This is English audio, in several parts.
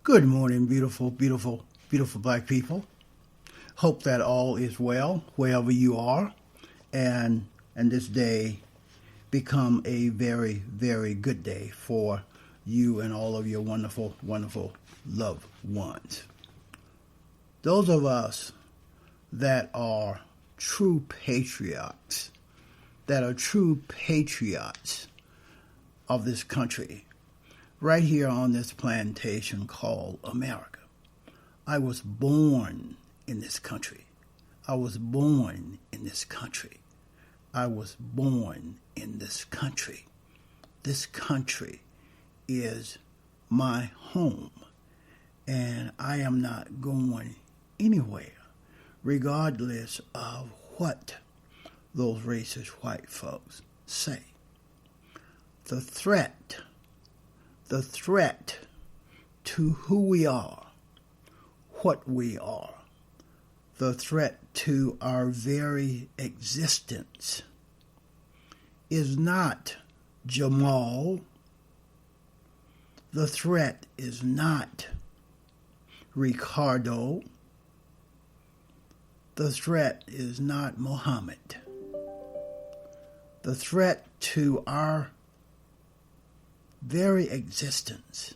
Good morning, beautiful, beautiful, beautiful black people. Hope that all is well wherever you are, and this day become a very, very good day for you and all of your wonderful, wonderful loved ones. Those of us that are true patriots, of this country, right here on this plantation called America. I was born in this country. I was born in this country. I was born in this country. This country is my home, and I am not going anywhere, regardless of what those racist white folks say. The threat to who we are, what we are, the threat to our very existence is not Jamal. The threat is not Ricardo. The threat is not Mohammed. The threat to our very existence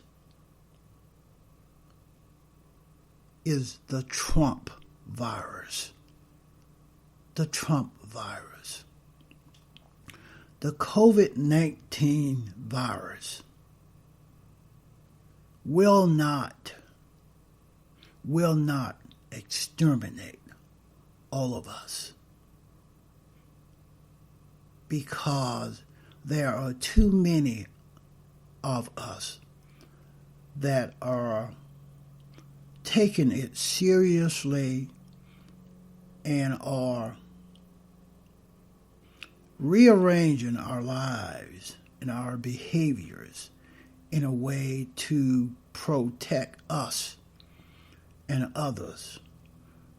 is the Trump virus. The Trump virus. The COVID-19 virus will not exterminate all of us, because there are too many of us that are taking it seriously and are rearranging our lives and our behaviors in a way to protect us and others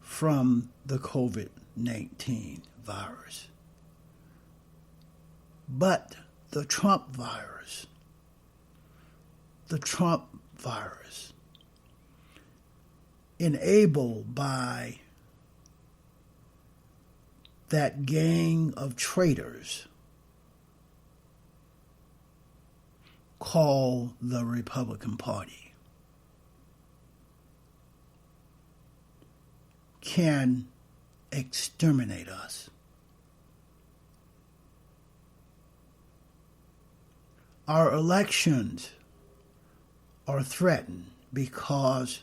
from the COVID-19 virus. But the Trump virus, enabled by that gang of traitors called the Republican Party, can exterminate us. Our elections are threatened because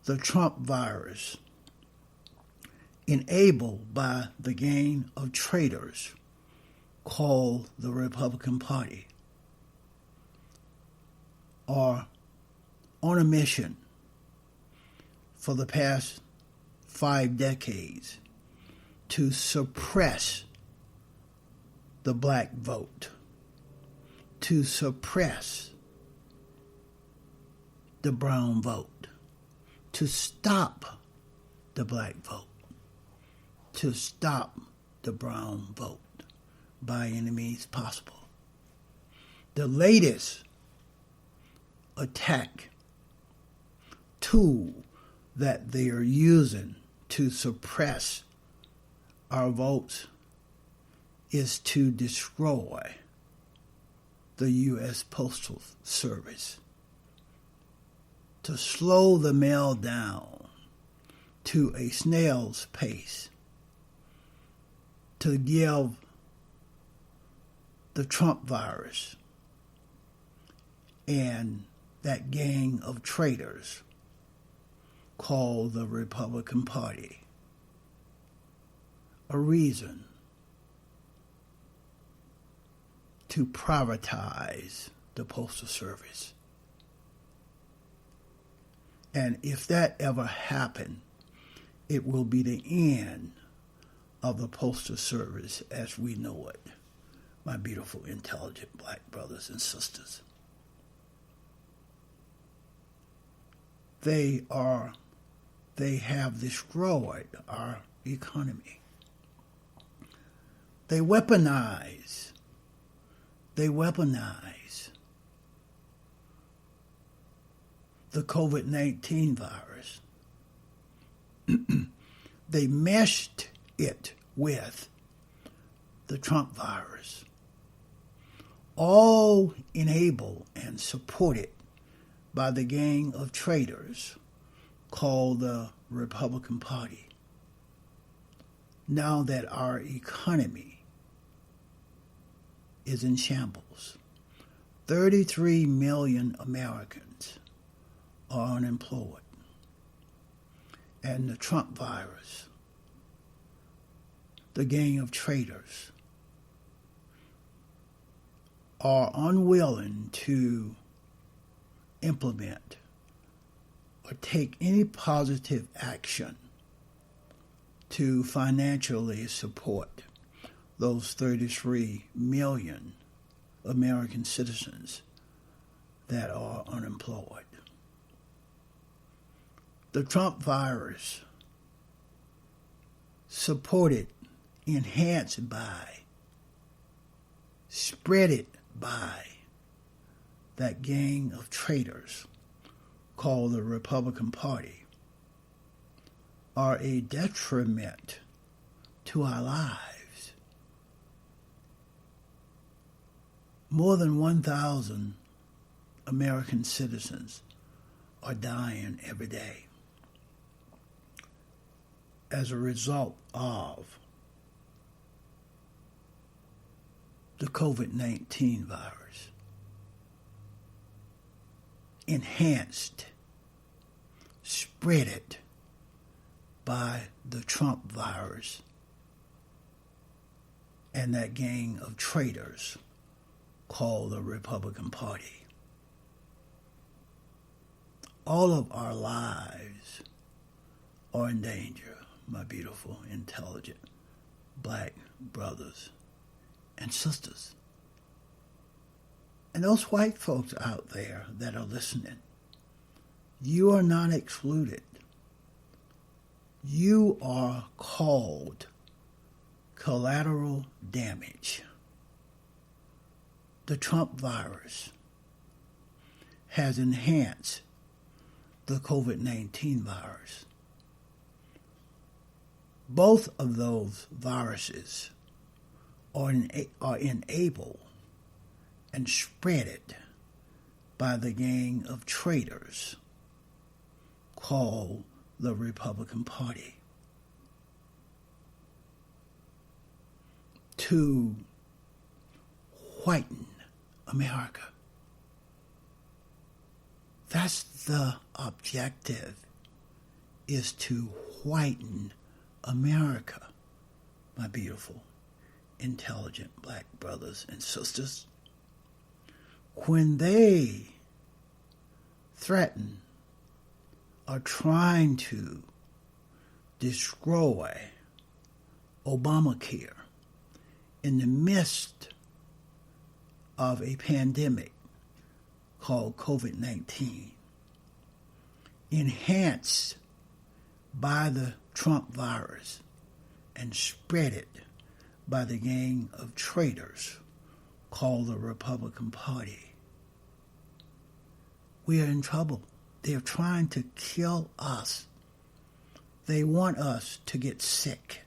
the Trump virus, enabled by the gang of traitors called the Republican Party, are on a mission for the past 5 decades to suppress the black vote, to suppress the brown vote, to stop the black vote, to stop the brown vote by any means possible. The latest attack tool that they are using to suppress our votes is to destroy the U.S. Postal Service, to slow the mail down to a snail's pace, to give the Trump virus and that gang of traitors called the Republican Party a reason to privatize the Postal Service. And if that ever happened, it will be the end of the Postal Service as we know it, my beautiful, intelligent black brothers and sisters. They have destroyed our economy. They weaponize the COVID-19 virus. They meshed it with the Trump virus, all enabled and supported by the gang of traitors called the Republican Party. Now that our economy is in shambles, 33 million Americans are unemployed, and the Trump virus, the gang of traitors, are unwilling to implement or take any positive action to financially support those 33 million American citizens that are unemployed. The Trump virus, supported, enhanced by, spreaded by that gang of traitors called the Republican Party, are a detriment to our lives. More than 1,000 American citizens are dying every day as a result of the COVID-19 virus, enhanced, spreaded by the Trump virus and that gang of traitors called the Republican Party. All of our lives are in danger, my beautiful, intelligent, black brothers and sisters. And those white folks out there that are listening, you are not excluded. You are called collateral damage. The Trump virus has enhanced the COVID-19 virus. Both of those viruses are enabled and spreaded by the gang of traitors called the Republican Party to whiten America. That's the objective, is to whiten America, my beautiful, intelligent black brothers and sisters. When they threaten or trying to destroy Obamacare in the midst of a pandemic called COVID-19, enhanced by the Trump virus and spreaded by the gang of traitors called the Republican Party. We are in trouble. They're trying to kill us. They want us to get sick.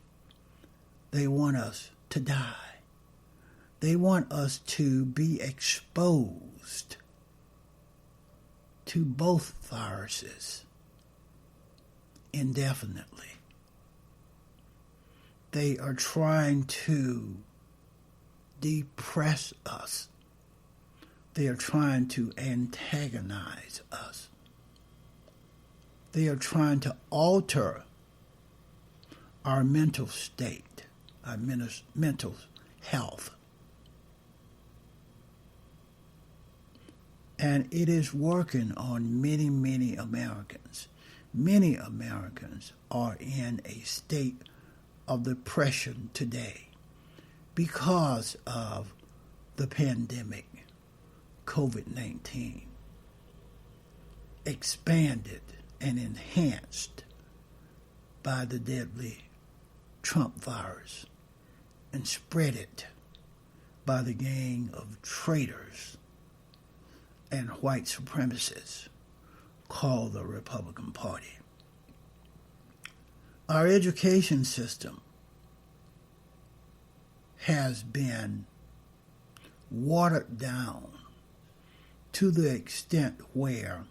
They want us to die. They want us to be exposed to both viruses indefinitely. They are trying to depress us. They are trying to antagonize us. They are trying to alter our mental state, our mental health. And it is working on many, many Americans. Many Americans are in a state of depression today because of the pandemic, COVID-19, expanded and enhanced by the deadly Trump virus and spread it by the gang of traitors and white supremacists called the Republican Party. Our education system has been watered down to the extent where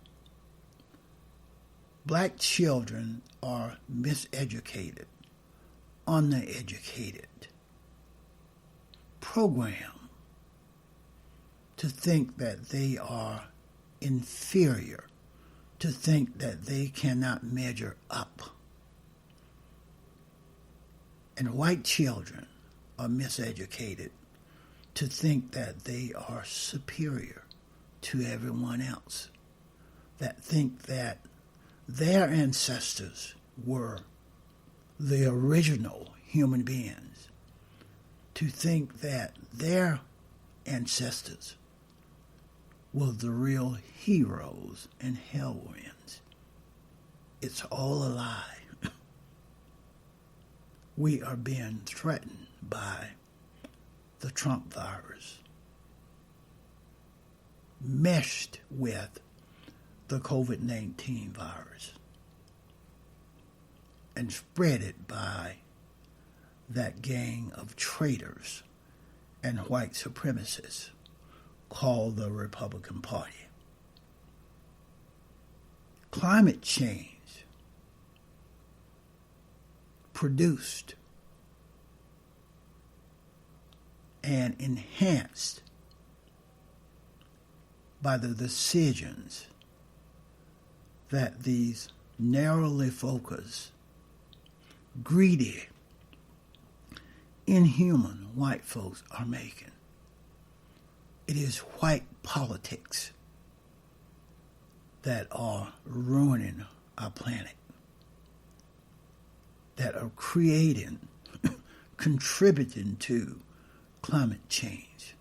black children are miseducated, undereducated, programmed to think that they are inferior, to think that they cannot measure up. And white children are miseducated to think that they are superior to everyone else, that think that their ancestors were the original human beings, to think that their ancestors were the real heroes and heroines. It's all a lie. We are being threatened by the Trump virus, meshed with the COVID-19 virus, and spread it by that gang of traitors and white supremacists called the Republican Party. Climate change produced and enhanced by the decisions that these narrowly focused, greedy, inhuman white folks are making. It is white politics that are ruining our planet, that are creating, contributing to climate change.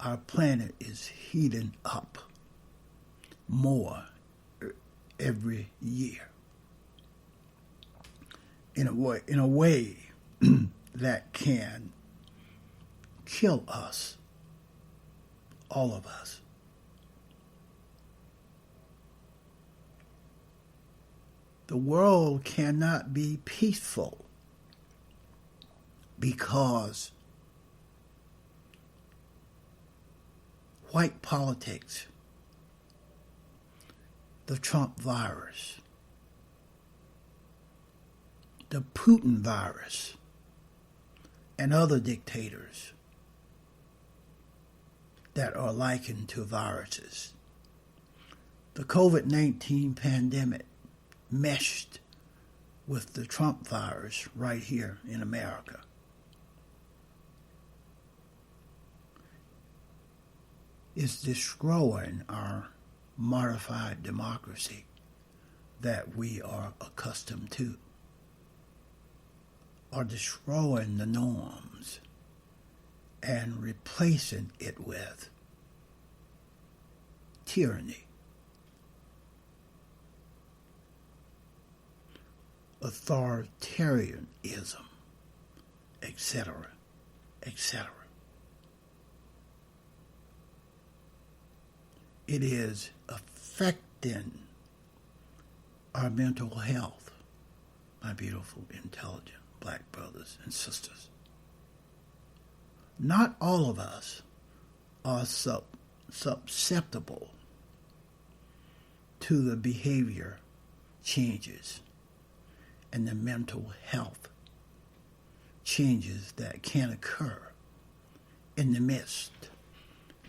Our planet is heating up more every year in a way that can kill us, all of us. The world cannot be peaceful because white politics, the Trump virus, the Putin virus, and other dictators that are likened to viruses. The COVID-19 pandemic meshed with the Trump virus right here in America. It's destroying our modified democracy that we are accustomed to, or destroying the norms and replacing it with tyranny, authoritarianism, etc., etc. It is affecting our mental health, my beautiful, intelligent black brothers and sisters. Not all of us are susceptible to the behavior changes and the mental health changes that can occur in the midst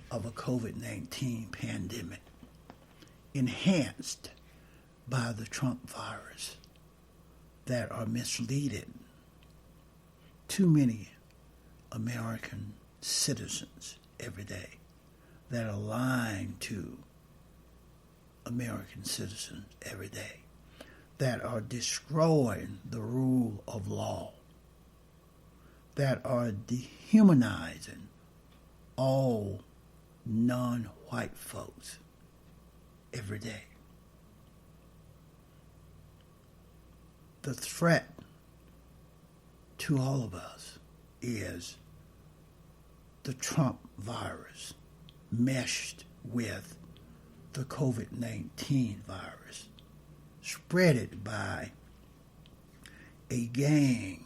of a COVID-19 pandemic, enhanced by the Trump virus, that are misleading too many American citizens every day, that are lying to American citizens every day, that are destroying the rule of law, that are dehumanizing all non-white folks every day. The threat to all of us is the Trump virus meshed with the COVID-19 virus, spread it by a gang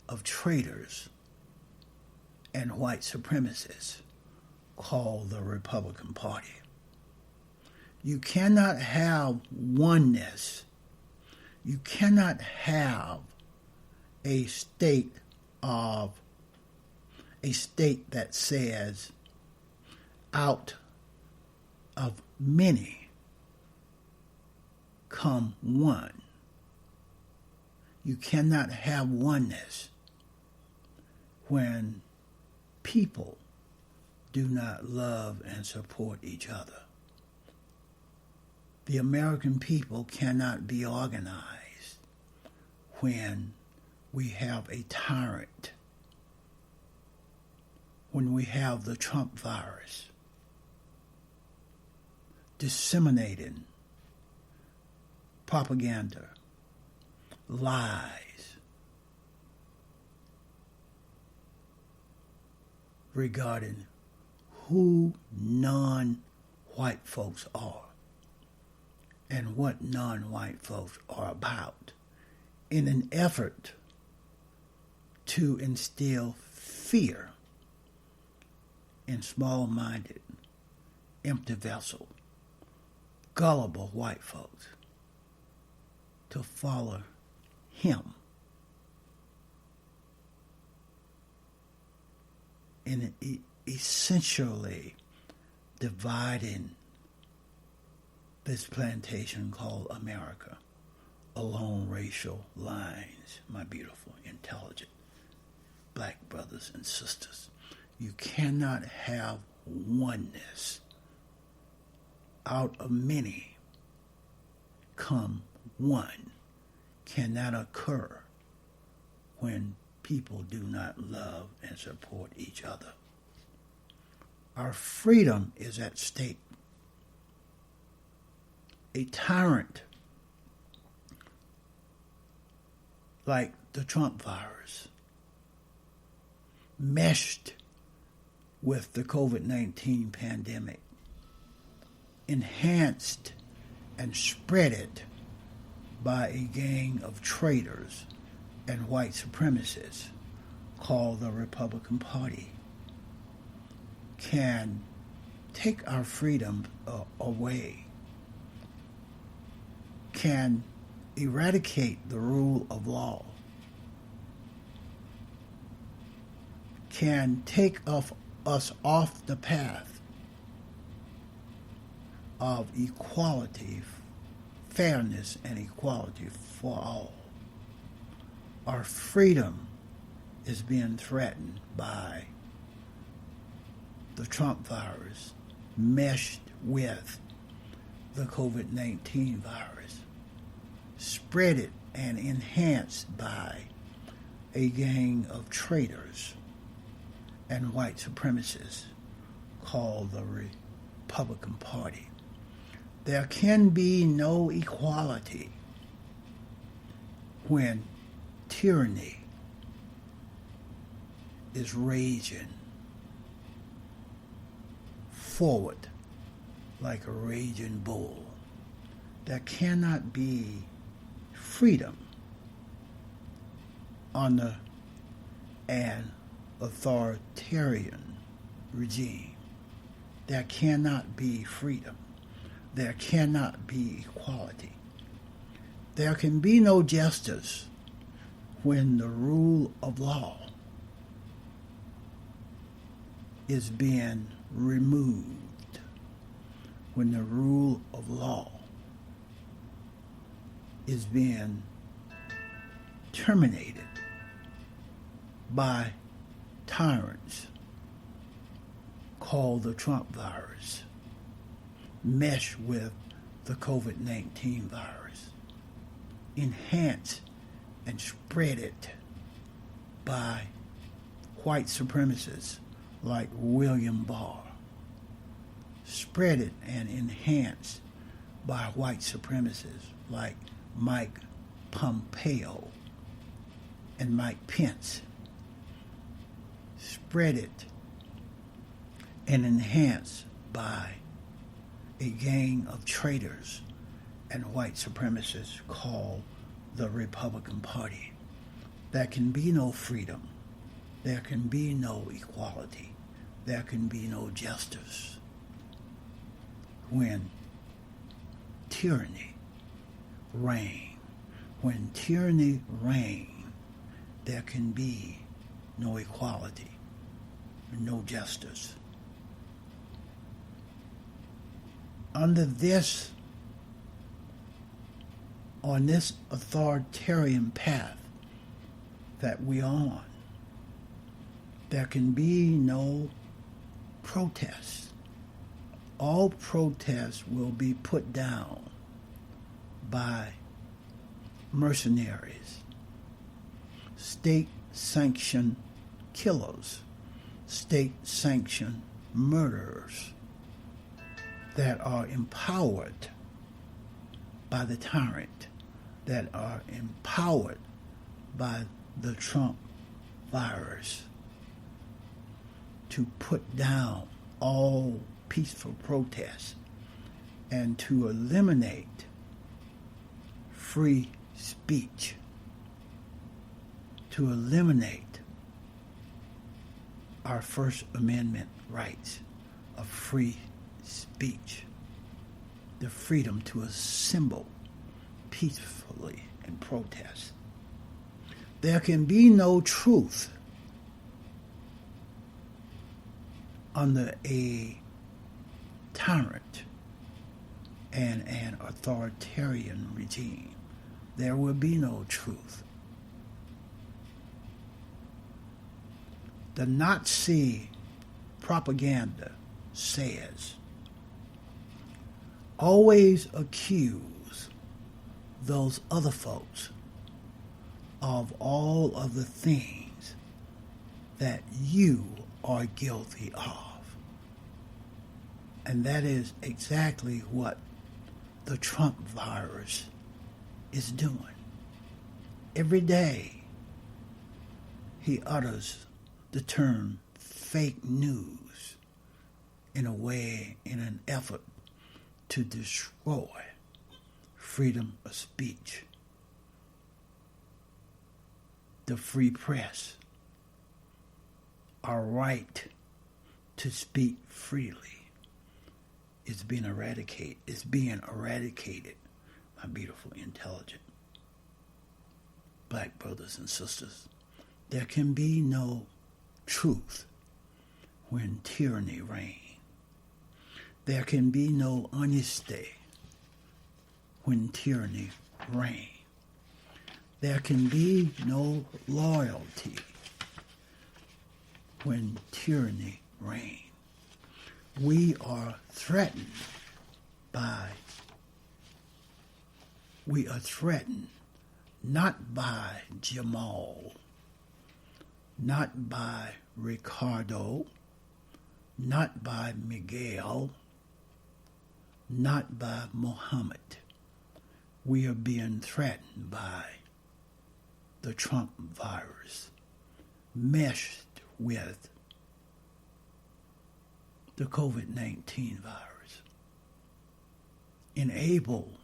of traitors and white supremacists called the Republican Party. You cannot have oneness. You cannot have a state that says out of many come one. You cannot have oneness when people do not love and support each other. The American people cannot be organized when we have a tyrant, when we have the Trump virus disseminating propaganda, lies regarding who non-white folks are and what non-white folks are about in an effort to instill fear in small-minded, empty vessel, gullible white folks to follow him in essentially dividing this plantation called America along racial lines, my beautiful, intelligent black brothers and sisters. You cannot have oneness. Out of many come one. Cannot occur when people do not love and support each other. Our freedom is at stake. A tyrant like the Trump virus meshed with the COVID-19 pandemic, enhanced and spread it by a gang of traitors and white supremacists called the Republican Party, can take our freedom away, can eradicate the rule of law, can take us off the path of equality, fairness, and equality for all. Our freedom is being threatened by the Trump virus meshed with the COVID-19 virus, spread it and enhanced by a gang of traitors and white supremacists called the Republican Party. There can be no equality when tyranny is raging forward like a raging bull. There cannot be freedom under an authoritarian regime. There cannot be freedom. There cannot be equality. There can be no justice when the rule of law is being removed, when the rule of law is being terminated by tyrants called the Trump virus, meshed with the COVID-19 virus, enhanced and spread it by white supremacists like William Barr, spread it and enhanced by white supremacists like Mike Pompeo and Mike Pence, spread it and enhanced by a gang of traitors and white supremacists called the Republican Party. There can be no freedom. There can be no equality. There can be no justice when tyranny reigns. When tyranny reigns, there can be no equality, no justice. Under this, on this authoritarian path that we're on, there can be no protest. All protests will be put down by mercenaries, state-sanctioned killers, state-sanctioned murderers that are empowered by the tyrant, that are empowered by the Trump virus to put down all peaceful protests and to eliminate free speech, to eliminate our First Amendment rights of free speech, the freedom to assemble peacefully and protest. There can be no truth under a tyrant and an authoritarian regime. There will be no truth. The Nazi propaganda says, always accuse those other folks of all of the things that you are guilty of. And that is exactly what the Trump virus is doing. Every day he utters the term fake news in a way, in an effort to destroy freedom of speech, the free press, our right to speak freely is being eradicated. My beautiful, intelligent black brothers and sisters. There can be no truth when tyranny reigns. There can be no honesty when tyranny reigns. There can be no loyalty when tyranny reigns. We are threatened not by Jamal, not by Ricardo, not by Miguel, not by Mohammed. We are being threatened by the Trump virus, meshed with the COVID-19 virus, enabled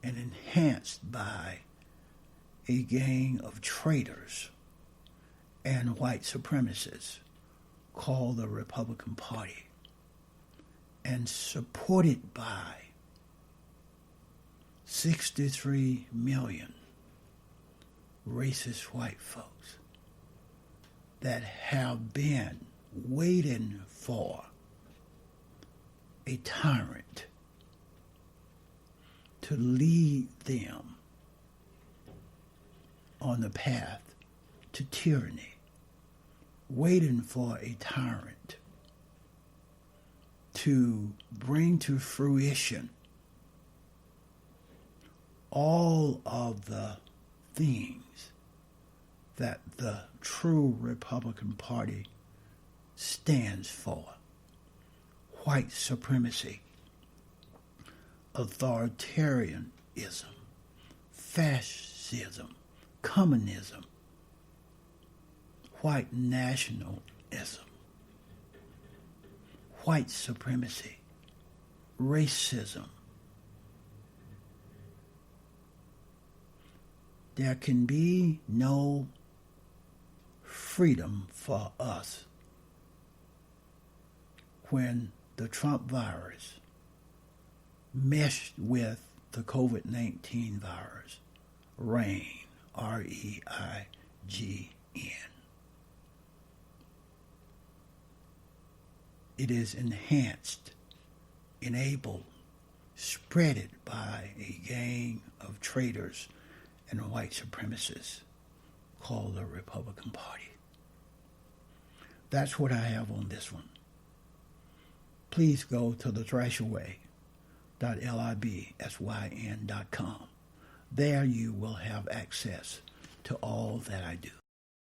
and enhanced by a gang of traitors and white supremacists called the Republican Party, and supported by 63 million racist white folks that have been waiting for a tyrant to lead them on the path to tyranny, waiting for a tyrant to bring to fruition all of the things that the true Republican Party stands for: white supremacy, authoritarianism, fascism, communism, white nationalism, white supremacy, racism. There can be no freedom for us when the Trump virus meshed with the COVID-19 virus, REIGN, REIGN. It is enhanced, enabled, spreaded by a gang of traitors and white supremacists called the Republican Party. That's what I have on this one. Please go to the thrashaway.libsyn.com. There you will have access to all that I do.